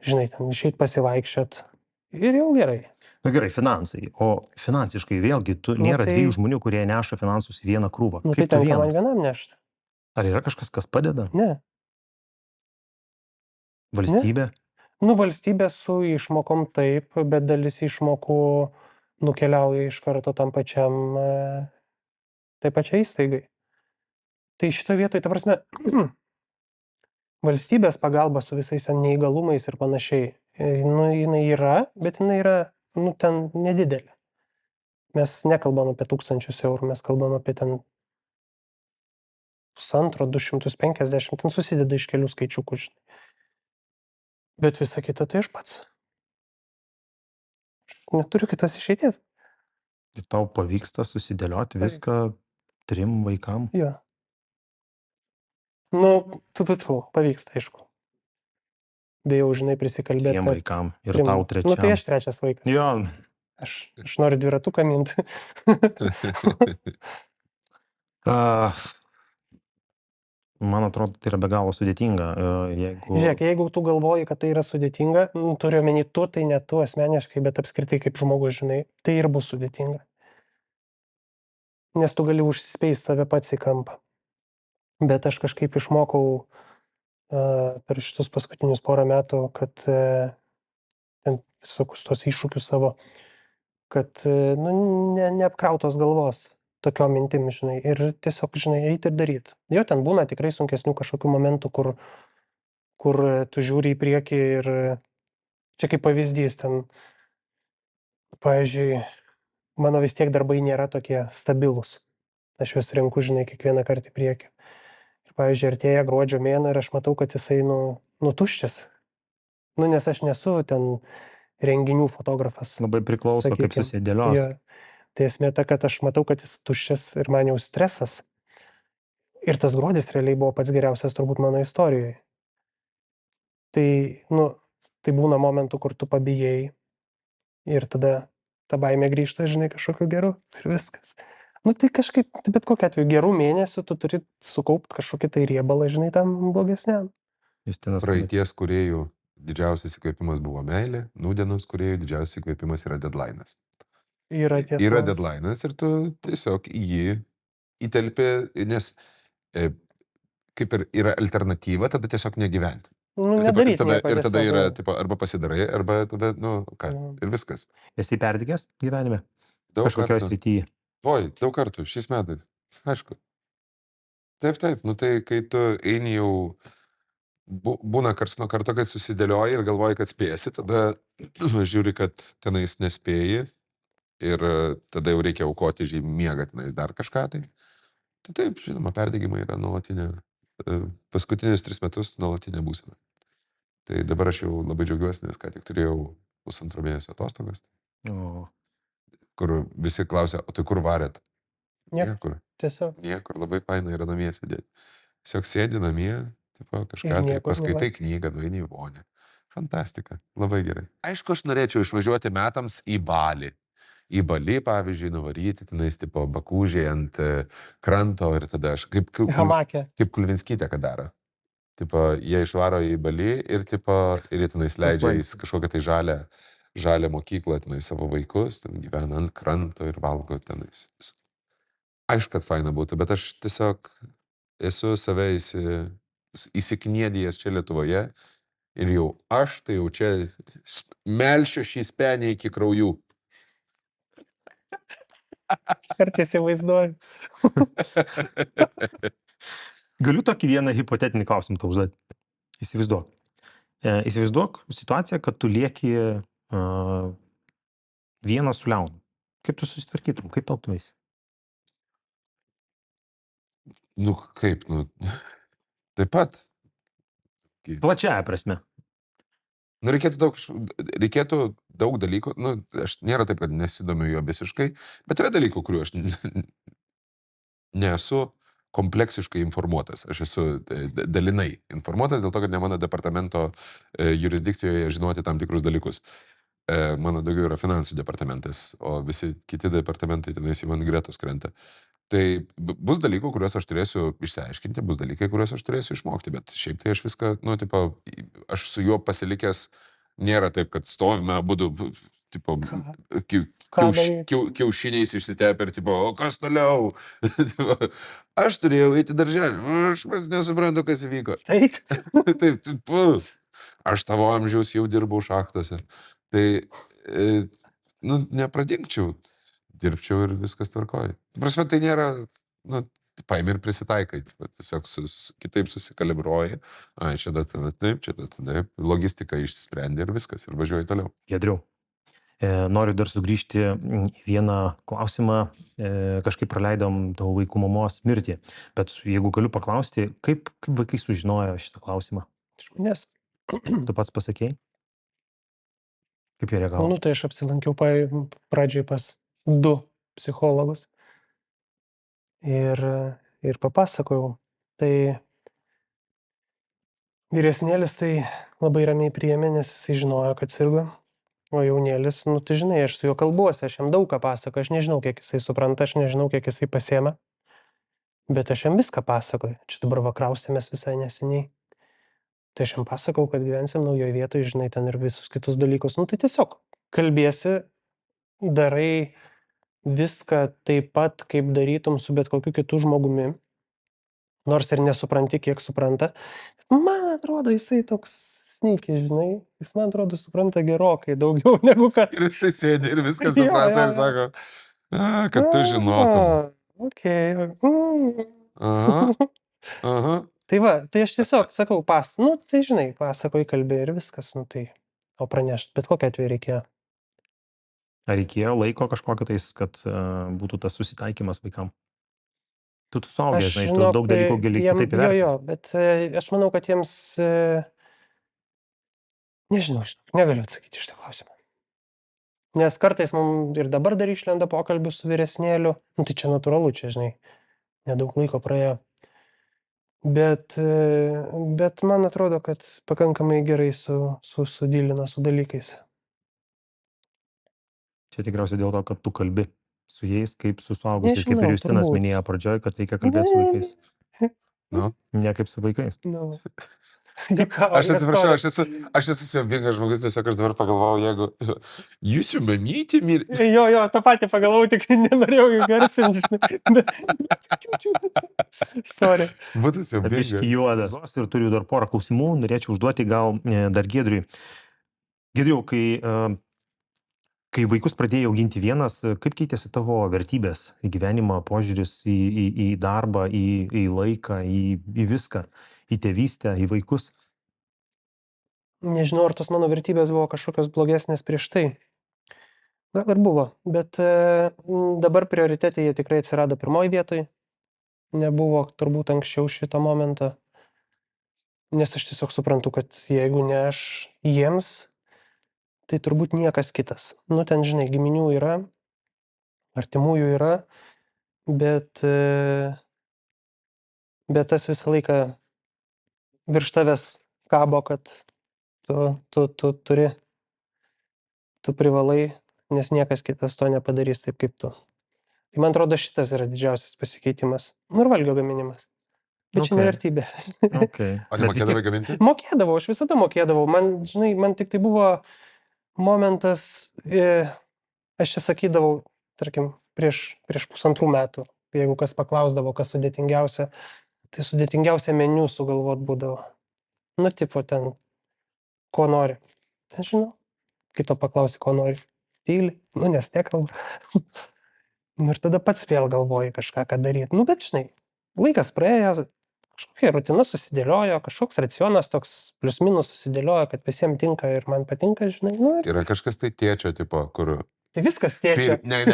[SPEAKER 2] žinai, ten išeiti pasivaikščiot ir jau gerai.
[SPEAKER 1] Na gerai, finansai. O finansiškai vėlgi, nėra dviejų žmonių, kurie neša finansus į vieną krūvą.
[SPEAKER 2] Tai
[SPEAKER 1] Kaip tu
[SPEAKER 2] tenka man
[SPEAKER 1] vienas?
[SPEAKER 2] vienam nešti.
[SPEAKER 1] Ar yra kažkas, kas padeda?
[SPEAKER 2] Ne.
[SPEAKER 1] Valstybė?
[SPEAKER 2] Valstybė su išmokom taip, bet dalis išmokų nukeliauja iš karto tai pačiai įstaigai. Tai šito vietoje, ta prasme, valstybės pagalba su visais neįgalumais ir panašiai, jinai yra, bet jinai yra, ten nedidelė. Mes nekalbam apie 1000 eurų, mes kalbam apie ten 100-250, ten susideda iš kelių skaičiukų, žinai. Bet visa kita tai aš pats. Neturiu kitos išeities.
[SPEAKER 1] Tai tau pavyksta susidėlioti viską 3 vaikam?
[SPEAKER 2] Jo. Nu, pavyksta, aišku. Bijau, žinai, prisikalbėti,
[SPEAKER 1] Tiem
[SPEAKER 2] kad...
[SPEAKER 1] vaikam ir
[SPEAKER 2] trim-
[SPEAKER 1] tau
[SPEAKER 2] Nu, tai
[SPEAKER 1] trečiam.
[SPEAKER 2] aš trečias vaikas.
[SPEAKER 1] Jo,
[SPEAKER 2] Aš noriu dviratuką minti.
[SPEAKER 1] man atrodo, tai yra be galo sudėtinga. Jeigu...
[SPEAKER 2] Žiūrėk, jeigu tu galvoji, kad tai yra sudėtinga, turiu omeny tu, tai ne tu asmeniškai, bet apskritai kaip žmogus, žinai, tai ir bus sudėtinga. Nes tu gali užsispeisti save pats į kampą. Bet aš kažkaip išmokau per šitus paskutinius porą metų, kad ten visokius tos iššūkius savo, kad neapkrautos galvos tokiom mintim, žinai, ir tiesiog, žinai, eiti ir daryti. Jo, ten būna tikrai sunkesnių kažkokių momentų, kur tu žiūri į priekį ir čia kaip pavyzdys ten, pavyzdžiui, mano vis tiek darbai nėra tokie stabilūs. Aš juos renku, žinai, kiekvieną kartą į priekį. Ir, pavyzdžiui, artėja gruodžio mėnuo ir aš matau, kad jisai, tuščias. Nes aš nesu ten renginių fotografas.
[SPEAKER 1] Labai priklauso, kaip
[SPEAKER 2] sakykim.
[SPEAKER 1] susidėlios.
[SPEAKER 2] Jo. Tai esmė ta, kad aš matau, kad jis tuščias ir man jau stresas. Ir tas gruodis realiai buvo pats geriausias turbūt mano istorijoje. Tai, tai būna momentų, kur tu pabijai ir tada ta baimė grįžta, žinai, kažkokiu geru ir viskas. Tai kažkaip, bet kokiu atveju, gerų mėnesių tu turi sukaupti kažkokį tai riebalą, žinai, tam blogesniam.
[SPEAKER 1] Justinas,
[SPEAKER 3] Praeities kūrėjų didžiausias įkvėpimas buvo meilė, nūdienos kūrėjų didžiausias įkvėpimas yra deadline'as.
[SPEAKER 2] Yra tiesos.
[SPEAKER 3] Yra deadline'as ir tu tiesiog į jį įtelpi, nes kaip ir yra alternatyva, tada tiesiog negyventi.
[SPEAKER 2] Nedaryti
[SPEAKER 3] tada,
[SPEAKER 2] nieko,
[SPEAKER 3] ir tada
[SPEAKER 2] tiesiog,
[SPEAKER 3] yra,
[SPEAKER 2] jo.
[SPEAKER 3] tipo, arba pasidarai, arba tada, ir viskas.
[SPEAKER 1] esi perdegęs gyvenime?
[SPEAKER 3] Daug
[SPEAKER 1] Kažkokioje
[SPEAKER 3] kartų.
[SPEAKER 1] srityje?
[SPEAKER 3] Oi, daug kartų, šiais metais. Aišku. Taip, tai kai tu eini jau, būna karts nuo karto, kad susidėlioji ir galvoji, kad spėsi, tada žiūri, kad tenais nespėji ir tada jau reikia aukoti miegą tenais dar kažką tai. Tai taip, žinoma, perdegimai yra nuolatinė, paskutinius 3 metus nuolatinė būsena. Tai dabar aš jau labai džiaugiuosi, nes ką tik turėjau 1,5 mėnesio atostogas,
[SPEAKER 1] O,
[SPEAKER 3] kur visi klausia, o tai kur varėt?
[SPEAKER 2] Niekur. Tiesiog.
[SPEAKER 3] Niekur, labai faina yra namie sėdėti. Tiesiog sėdi namie, tipo, kažką
[SPEAKER 2] Ir
[SPEAKER 3] tai,
[SPEAKER 2] niekur
[SPEAKER 3] paskaitai knygą, nueini į vonę. Fantastika, labai gerai. Aišku, aš norėčiau išvažiuoti metams į Balį. Į Balį, pavyzdžiui, nuvaryti tenais, tipo, bakūžiai ant kranto ir tada aš, kaip
[SPEAKER 2] Hamakė.
[SPEAKER 3] Kulvinskytė, ką daro. Tipo, jie išvaro į Balį ir, tipo, ir jie tenais leidžia į kažkokią tai žalę mokyklą, tenais savo vaikus, ten gyvena ant kranto ir valgo tenais. Aišku, kad faina būtų, bet aš tiesiog esu save įsikniedėjęs čia Lietuvoje ir jau aš tai jau čia melšiu šį spenį iki kraujų.
[SPEAKER 2] Kartais įsivaizduoju.
[SPEAKER 1] Galiu tokį vieną hipotetinį klausimą tau užduoti. Įsivaizduok. Įsivaizduok situaciją, kad tu lieki vienas su Leonu. Kaip tu susitvarkytum? Kaip elgtumeisi?
[SPEAKER 3] Kaip, taip pat.
[SPEAKER 1] Plačiaja prasme.
[SPEAKER 3] Reikėtų daug dalykų, aš nėra taip, kad nesidomiu jo visiškai, bet yra dalykų, kuriuo aš nesu kompleksiškai informuotas. Aš esu dalinai informuotas, dėl to, kad ne mano departamento jurisdikcijoje žinoti tam tikrus dalykus. Mano daugiau yra finansų departamentas, o visi kiti departamentai tenais į man gretos krenta. Tai bus dalykų, kuriuos aš turėsiu išsiaiškinti, bus dalykai, kuriuos aš turėsiu išmokti, bet šiaip tai aš viską, aš su juo pasilikęs, nėra taip, kad stovime abudu, tipo, kiaušiniais išsitepę ir, tipo, o kas toliau? Aš turėjau eiti darželį, aš nesuprantu, kas įvyko. Taip, aš tavo amžiaus jau dirbau šachtose. Tai, nepradingčiau. Dirbčiau ir viskas tvarkoja. Prasme, tai nėra, paimi ir prisitaikai, tiesiog kitaip susikalibruoji, čia tada taip, logistika išsisprendė ir viskas, ir važiuoji toliau.
[SPEAKER 1] Giedriau, noriu dar sugrįžti į vieną klausimą, kažkaip praleidom tavo vaikų mamos mirtį, bet jeigu galiu paklausti, kaip vaikai sužinojo šitą klausimą?
[SPEAKER 2] Iš manęs.
[SPEAKER 1] Tu pats pasakei? Kaip jie reagavo?
[SPEAKER 2] Tai aš apsilankiau pradžiai pas 2 psichologus ir papasakojau. Tai Vyresnėlis tai labai ramiai priėmė, nes jisai žinojo, kad sirgo. O jaunėlis, nu tai žinai, aš su juo kalbuosi, aš jam daug ką pasakoju, aš nežinau, kiek jisai supranta, aš nežinau, kiek jisai pasiema, bet aš jam viską pasakoju. Čia dabar va kraustėmės visai neseniai. Tai aš jam pasakau, kad gyvensim naujoje vietoje, žinai, ten ir visus kitus dalykus. Nu tai tiesiog kalbėsi, darai viską taip pat, kaip darytum su bet kokiu kitu žmogumi, nors ir nesupranti, kiek supranta. Man atrodo, jisai toks sneaky, žinai, jis man atrodo supranta gerokai daugiau negu kad...
[SPEAKER 3] Ir jisai sėdi ir viską
[SPEAKER 2] Jo,
[SPEAKER 3] supranta
[SPEAKER 2] jo,
[SPEAKER 3] ir
[SPEAKER 2] jo.
[SPEAKER 3] sako, kad tu žinotum.
[SPEAKER 2] Okay.
[SPEAKER 3] Aha, aha.
[SPEAKER 2] Tai va, tai aš tiesiog sakau, nu tai žinai, pasakoji kalbė ir viskas, nu tai, o pranešt, bet kokia atveju reikėjo.
[SPEAKER 1] Ar reikėjo laiko kažkokio tais, kad būtų tas susitaikymas vaikam? Tu suaugęs, žinai, tu daug dalykų gali kitaip įvertinti.
[SPEAKER 2] Jo, bet aš manau, kad jiems, nežinau, negaliu atsakyti iš tą klausimą. Nes kartais mums ir dabar dar išlenda pokalbių su vyresnėliu, nu tai čia natūralu, čia, žinai, nedaug laiko praėjo. Bet man atrodo, kad pakankamai gerai sudylino su dalykais.
[SPEAKER 1] Čia tikriausiai dėl to, kad tu kalbi su jais, kaip su suaugusiais, kaip
[SPEAKER 2] Nežinau,
[SPEAKER 1] ir Justinas
[SPEAKER 2] turbūt.
[SPEAKER 1] minėjo pradžioj, kad reikia kalbėti su vaikais.
[SPEAKER 3] Nu.
[SPEAKER 1] Ne kaip su vaikais.
[SPEAKER 2] Nu.
[SPEAKER 3] Aš atsiprašau, aš esu siaubingas žmogus, tiesiog aš dabar pagalvojau, jeigu jūsų mamytė mirė.
[SPEAKER 2] Jo, tą patį pagalvojau, tik nenorėjau įgarsinti. Sorry.
[SPEAKER 3] Būtų siaubingas.
[SPEAKER 1] Biški juodas. Ir turiu dar porą klausimų, norėčiau užduoti gal dar Giedriui. Giedriau, kai vaikus pradėjai auginti vienas, kaip keitėsi tavo vertybės į gyvenimą, požiūris į darbą, į laiką, į viską, į tėvystę, į vaikus?
[SPEAKER 2] Nežinau, ar tos mano vertybės buvo kažkokios blogesnės prieš tai. Gal ir buvo, bet dabar prioritetė jie tikrai atsirado pirmoji vietoj. Nebuvo turbūt anksčiau šito momento. Nes aš tiesiog suprantu, kad jeigu ne aš jiems, tai turbūt niekas kitas. Nu, ten, žinai, giminių yra, artimųjų yra, bet tas visą laiką virš tavęs kabo, kad tu privalai, nes niekas kitas to nepadarys taip kaip tu. Tai man atrodo, šitas yra didžiausias pasikeitimas. Nu ir valgio gaminimas. Bet čia ne vertybė.
[SPEAKER 1] Okay.
[SPEAKER 3] O nemokėdavai gaminti?
[SPEAKER 2] Mokėdavau, aš visada mokėdavau. Man tik tai buvo momentas, aš čia sakydavau, tarkim, prieš 1,5 metų, jeigu kas paklausdavo, kas sudėtingiausia, tai sudėtingiausia meniu sugalvot būdavo. Nu, tipo ten, ko nori. Nežinau, kito paklausi, ko nori. Tyli, nu, nes nekalba. Nu, ir tada pats vėl galvoji kažką, ką daryti. Nu, bet žinai, laikas praėjo, kažkokia rutina susidėliojo, kažkoks racionas toks plius minus susidėliojo, kad visiems tinka ir man patinka, žinai. Nu, ir...
[SPEAKER 3] Yra kažkas tai tėčio, tipo, kur...
[SPEAKER 2] Tai viskas tėčio.
[SPEAKER 3] Ne,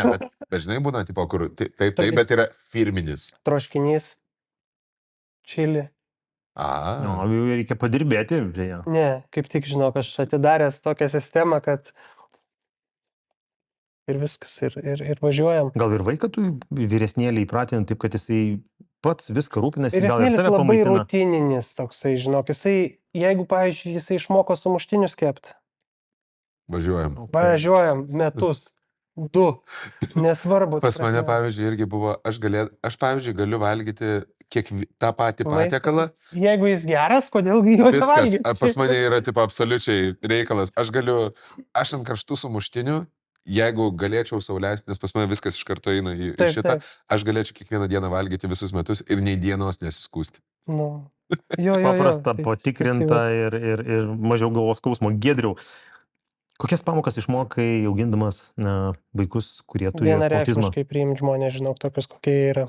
[SPEAKER 3] bet žinai, būna, tipo, kur... Taip, bet yra firminis.
[SPEAKER 2] Troškinys, čili.
[SPEAKER 1] Nu, reikia padirbėti prie jo.
[SPEAKER 2] Ne, kaip tik žinok, aš atidaręs tokią sistemą, kad ir viskas, ir važiuojam.
[SPEAKER 1] Gal ir vaiką tu vyresnėlį įpratinti taip, kad jisai pats viską rūpinasi, gal ir
[SPEAKER 2] Vyresnėlis
[SPEAKER 1] tave
[SPEAKER 2] labai
[SPEAKER 1] pamaitina.
[SPEAKER 2] rutininis toksai, žinok, jeigu, pavyzdžiui, jisai išmoko sumuštinius kepti.
[SPEAKER 3] Važiuojam.
[SPEAKER 2] Važiuojam metus, 2, nesvarbu.
[SPEAKER 3] Pas mane, pavyzdžiui, irgi buvo, aš, pavyzdžiui, galiu valgyti tą patį patiekalą.
[SPEAKER 2] Jeigu jis geras, kodėlgi jo nevalgyti?
[SPEAKER 3] Viskas, pas mane yra, tipo, absoliučiai reikalas. Aš ant karštų sumuštinių, jeigu galėčiau sau leisti, nes pas mane viskas iš karto eina į šitą, aš galėčiau kiekvieną dieną valgyti visus metus ir nei dienos nesiskūsti.
[SPEAKER 2] Nu, jo.
[SPEAKER 1] Paprasta, patikrinta ir mažiau galvos skausmo. Giedriau, kokias pamokas išmokai augindamas vaikus, kurie turi autizmą?
[SPEAKER 2] Vienareikšmiškai priimti žmonės, žinau, tokius, kokie yra.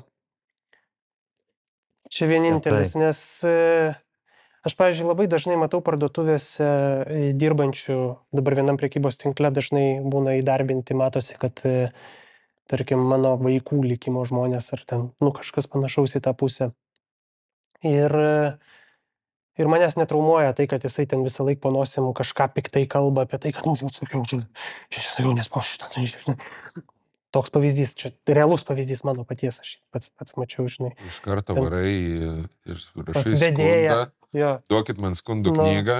[SPEAKER 2] Čia vienintelis, nes aš, pavyzdžiui, labai dažnai matau parduotuvėse dirbančių, dabar vienam prekybos tinkle dažnai būna įdarbinti, matosi, kad, tarkim, mano vaikų likimo žmonės ar ten, nu, kažkas panašaus į tą pusę. Ir manęs netraumuoja tai, kad jisai ten visą laiką po nosim kažką piktai kalba apie tai, kad, nu, sakiau, čia sakiau, nespausiu šitą. Toks pavyzdys, čia realus pavyzdys mano paties, aš pats mačiau, žinai.
[SPEAKER 3] Iš karto varai ir rašai
[SPEAKER 2] vedėją.
[SPEAKER 3] skundą.
[SPEAKER 2] Jo.
[SPEAKER 3] duokit man skundų
[SPEAKER 2] Nu,
[SPEAKER 3] knygą.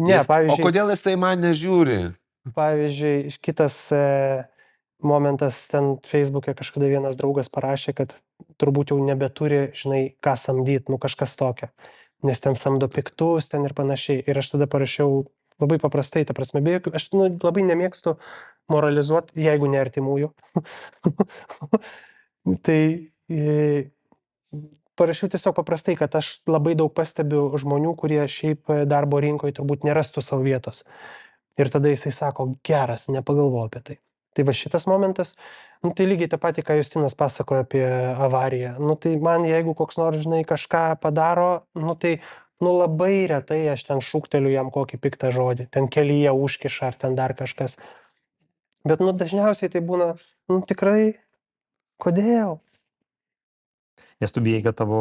[SPEAKER 2] Ne,
[SPEAKER 3] O
[SPEAKER 2] pavyzdžiui,
[SPEAKER 3] kodėl jis tai man nežiūri?
[SPEAKER 2] kitas momentas ten Facebook'e kažkada vienas draugas parašė, kad turbūt jau nebeturi, žinai, ką samdyt, nu kažkas tokio. Nes ten samdo piktus ten ir panašiai. Ir aš tada parašiau labai paprastai, ta prasme, be jokių, aš labai nemėgstu moralizuoti, jeigu ne artimųjų. Tai parašiau tiesiog paprastai, kad aš labai daug pastebiu žmonių, kurie šiaip darbo rinkoje turbūt nerastų savo vietos. Ir tada jisai sako, geras, nepagalvoju apie tai. Tai va šitas momentas, nu tai lygiai tą patį, ką Justinas pasakojo apie avariją. Nu tai man, jeigu koks nors, žinai, kažką padaro, nu tai, nu labai retai aš ten šūkteliu jam kokį piktą žodį, ten kelyje užkiša ar ten dar kažkas. Bet, nu dažniausiai tai būna, nu tikrai, kodėl?
[SPEAKER 1] Nes tu bijai, kad tavo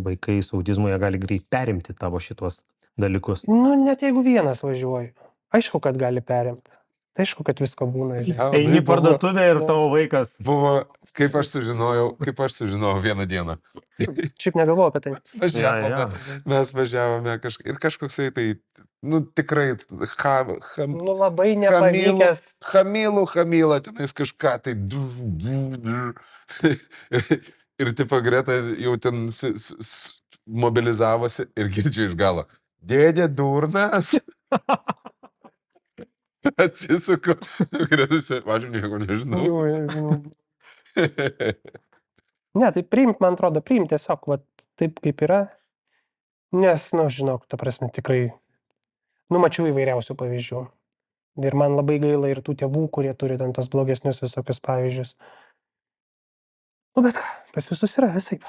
[SPEAKER 1] vaikai su autizmu jie gali greit perimti tavo šitos dalykus.
[SPEAKER 2] Nu net jeigu vienas važiuoju, aišku, kad gali perimti. Aišku, kad visko būna.
[SPEAKER 1] Eini į parduotuvę ir tavo vaikas.
[SPEAKER 3] Buvo, kaip aš sužinojau vieną dieną.
[SPEAKER 2] Šiaip negalvoju apie tai.
[SPEAKER 3] Mes važiavome ir kažkoksai tai, nu tikrai,
[SPEAKER 2] Nu labai nepavykęs.
[SPEAKER 3] Hamila, tenais kažką tai. Ir tipo Greta jau ten mobilizavosi ir girdžiu iš galo. Dėdė durnas. Atsisuku. Gretas, aš nieko nežinau.
[SPEAKER 2] Ne, tai priimt, man atrodo, priimt tiesiog, va, taip kaip yra. Nes, nu, žinok, ta prasme, tikrai, nu, mačiau įvairiausių pavyzdžių. Ir man labai gaila ir tų tėvų, kurie turi ten tos blogesnius visokius pavyzdžius. Nu, bet ką, pas visus yra visai.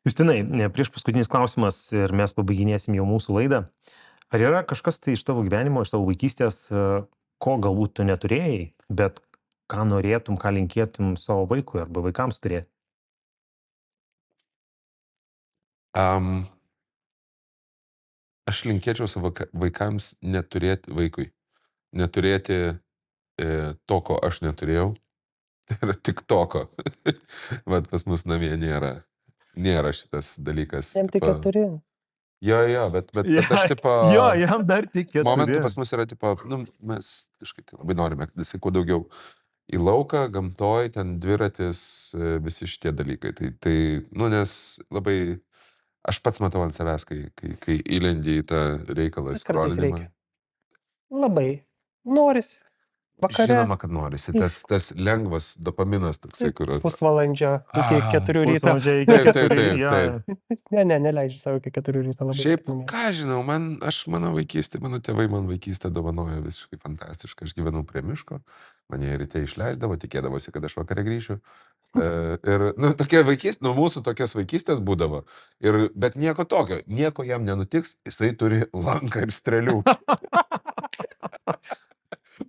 [SPEAKER 1] Justinai, prieš paskutinis klausimas ir mes pabaiginėsim jau mūsų laidą. Ar yra kažkas tai iš tavo gyvenimo, iš tavo vaikystės, ko galbūt tu neturėjai, bet ką norėtum, ką linkėtum savo vaikui arba vaikams turėti?
[SPEAKER 3] Aš linkėčiau savo vaikams neturėti to, ko aš neturėjau. Tai yra tik toko. Vat pas mus namie nėra šitas dalykas.
[SPEAKER 2] Jam tik 4.
[SPEAKER 3] Jo, bet aš tipo...
[SPEAKER 1] Jo, jam dar tik 4.
[SPEAKER 3] Momentų pas mus yra tipo, nu, mes kažkaip tai labai norime, kad jisai kuo daugiau į lauką, gamtoj, ten dviratis, visi šitie dalykai. Tai, nu, nes labai... Aš pats matau ant savęs, kai įlendi į tą reikalą.
[SPEAKER 2] Kartais reikia. Labai. Norisi. Vakare.
[SPEAKER 3] Žinoma, kad norisi. Tas lengvas dopaminas toksai, kur...
[SPEAKER 2] Pusvalandžio iki 4 ryto.
[SPEAKER 3] Taip.
[SPEAKER 2] Ne, neleidžiu savo iki 4 ryto labai.
[SPEAKER 3] Šiaip, ką žinau, mano tėvai man vaikystę dovanojo visiškai fantastiškai. Aš gyvenau prie miško, mane ryte išleisdavo, tikėdavosi, kad aš vakare grįšiu. Ir, nu, mūsų tokios vaikystės būdavo. Bet nieko tokio, nieko jam nenutiks, jisai turi lanką ir strėlių.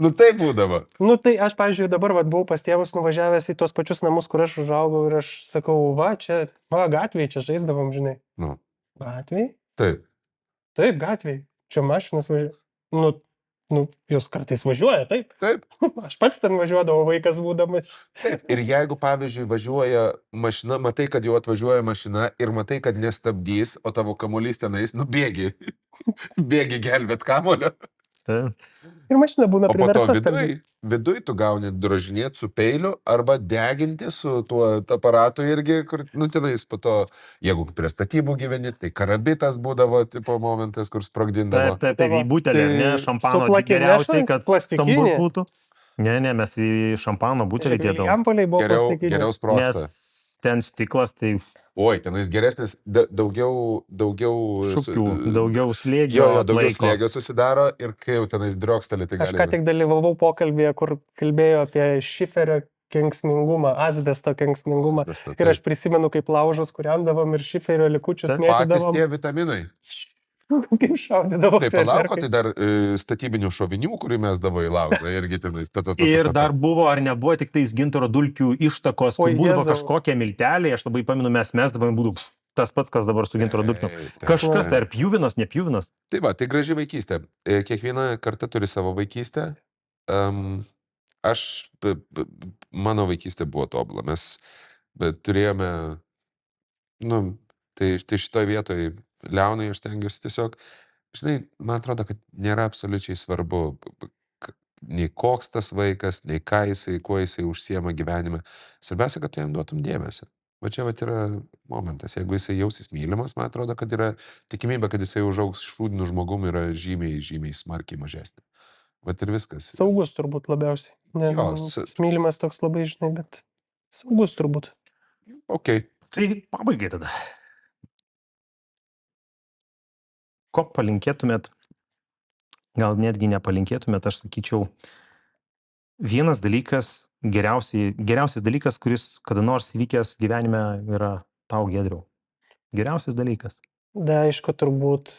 [SPEAKER 3] Nu tai būdavo.
[SPEAKER 2] Nu tai aš, pavyzdžiui, dabar buvau pas tėvus nuvažiavęs į tos pačius namus, kur aš užaugau ir aš sakau, gatvėje čia žaisdavom, žinai.
[SPEAKER 3] Nu.
[SPEAKER 2] Gatvėje?
[SPEAKER 3] Taip.
[SPEAKER 2] Taip, gatvėje. Čia mašinas važiuoja. Nu, jos kartais važiuoja, taip.
[SPEAKER 3] Taip.
[SPEAKER 2] Aš pats ten važiuodavau, vaikas būdamas.
[SPEAKER 3] Taip. Ir jeigu, pavyzdžiui, važiuoja mašina, matai, kad jau atvažiuoja mašina ir matai, kad nestabdys, o tavo kamuolys tenais, nu bėgi. Bėgi gelbėt kamuolio.
[SPEAKER 2] Ir mašina būna priversta stabdyti.
[SPEAKER 3] Viduj tu gauni drožinėti su peiliu arba deginti su tuo aparatu irgi, kur, nu, tenais po to, jeigu prie statybų gyveni, tai karabitas būdavo, tipo, momentas, kur sprogdindavo.
[SPEAKER 1] Taip, į butelį, ne, šampano geriausiai, kad stambus būtų. Ne, mes į šampano butelį dėdavom.
[SPEAKER 2] Jampoliai buvo plastikiniai.
[SPEAKER 3] Geriau sprogsta.
[SPEAKER 1] Nes ten stiklas, tai...
[SPEAKER 3] Oi, tenais geresnis, daugiau...
[SPEAKER 1] Šukių, daugiau slėgio.
[SPEAKER 3] Jo, daugiau slėgio susidaro ir kai jau tenais driokstelė, tai gali...
[SPEAKER 2] Aš ką tik dalyvavau pokalbėje, kur kalbėjo apie šiferio kenksmingumą, asbesto kenksmingumą. Ir aš prisimenu, kaip laužus kūrendavom ir šiferio likučius mėtydavom.
[SPEAKER 3] Patys tie vitaminai.
[SPEAKER 2] Kaip šaudydavo.
[SPEAKER 3] Tai palauko, tai dar statybinių šovinių, kurį mes davo į laužą irgi tenais.
[SPEAKER 1] Ir dar buvo, ar nebuvo tik tais gintaro dulkių ištakos, kur būdavo kažkokie milteliai, aš labai paminu, mes mesdavom, būdų tas pats, kas dabar su gintaro dulkiu. Kažkas, ar pjuvinas, nepjuvinas.
[SPEAKER 3] Tai va, tai graži vaikystė. Kiekviena karta turi savo vaikystę. Mano vaikystė buvo tobula. Mes turėjome, nu, tai šitoj vietoj liaunai aš stengiuosi tiesiog, žinai, man atrodo, kad nėra absoliučiai svarbu, nei koks tas vaikas, nei ką jisai, kuo jisai užsiema gyvenime. Svarbiausia, kad tu jam duotum dėmesio. Va čia vat yra momentas. Jeigu jisai jausis mylimas, man atrodo, kad yra tikimybė, kad jisai užaugs šūdiniu žmogum yra žymiai, žymiai smarkiai mažesnė. Vat ir viskas.
[SPEAKER 2] Saugus turbūt labiausiai. Ne,
[SPEAKER 3] Jo,
[SPEAKER 2] tas mylimas toks labai, žinai, bet saugus turbūt.
[SPEAKER 3] Ok.
[SPEAKER 1] Tai pabaigai tada. Ko palinkėtumėt, gal netgi nepalinkėtumėt, aš sakyčiau, vienas dalykas, geriausias dalykas, kuris kada nors įvykęs gyvenime yra tau, Giedriau. Geriausias dalykas.
[SPEAKER 2] Da, aišku, turbūt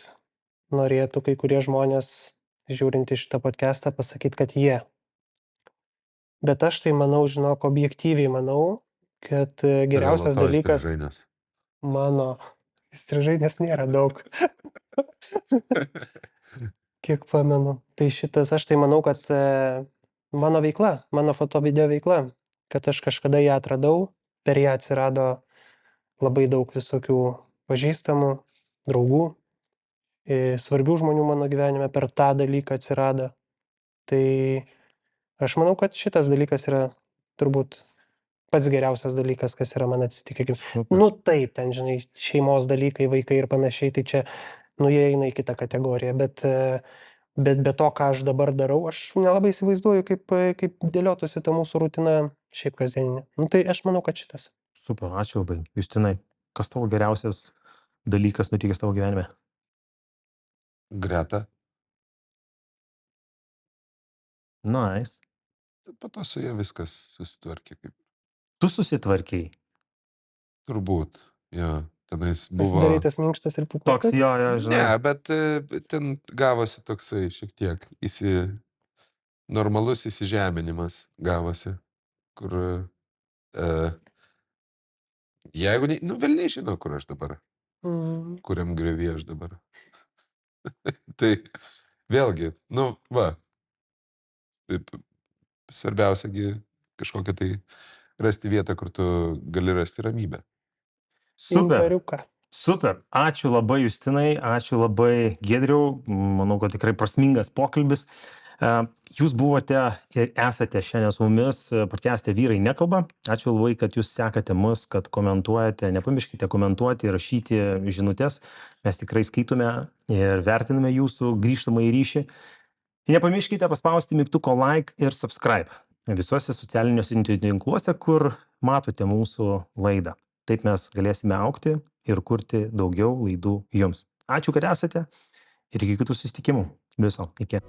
[SPEAKER 2] norėtų kai kurie žmonės, žiūrint į šitą podcastą, pasakyti, kad jie. Bet aš tai manau, žinok, objektyviai manau, kad geriausias dalykas mano įstrižainės nėra daug. Kiek pamenu. Tai šitas, aš tai manau, kad mano veikla, mano fotovideo veikla, kad aš kažkada ją atradau, per ją atsirado labai daug visokių pažįstamų, draugų, svarbių žmonių mano gyvenime per tą dalyką atsirado. Tai aš manau, kad šitas dalykas yra turbūt pats geriausias dalykas, kas yra man atsitikę. Nu taip, ten, žinai, šeimos dalykai, vaikai ir panašiai, tai čia, nu, jie eina į kitą kategoriją, bet be to, ką aš dabar darau, aš nelabai įsivaizduoju, kaip dėliotųsi ta mūsų rutina šiaip kasdieninė. Nu, tai aš manau, kad šitas.
[SPEAKER 1] Super, ačiū labai. Justinai, kas tavo geriausias dalykas nutikęs tavo gyvenime?
[SPEAKER 3] Greta.
[SPEAKER 1] Nice.
[SPEAKER 3] Po to su jie viskas susitvarkė kaip.
[SPEAKER 1] Tu susitvarkiai.
[SPEAKER 3] Turbūt, jo. Tenais buvo...
[SPEAKER 2] Pasidarytas minkštas ir pūkuotas.
[SPEAKER 1] Toks jo, žinai.
[SPEAKER 3] Ne, bet ten gavosi toksai šiek tiek normalus įsižeminimas gavosi, kur jeigu, nu, velniai žino, kur aš dabar, kuriam grevį aš dabar. Tai vėlgi, nu, va, svarbiausiagi kažkokią tai rasti vietą, kur tu gali rasti ramybę.
[SPEAKER 1] Super. Super. Ačiū labai, Justinai, ačiū labai, Giedriau. Manau, kad tikrai prasmingas pokalbis. Jūs buvote ir esate šiandien su mumis podcast'e Vyrai nekalba. Ačiū labai, kad jūs sekate mus, kad komentuojate. Nepamirškite komentuoti ir rašyti žinutes. Mes tikrai skaitome ir vertiname jūsų grįžtamąjį ryšį. Nepamirškite paspausti mygtuko like ir subscribe visuose socialiniuose tinkluose, kur matote mūsų laidą. Taip mes galėsime augti ir kurti daugiau laidų jums. Ačiū, kad esate ir iki kitų susitikimų. Viso. Iki.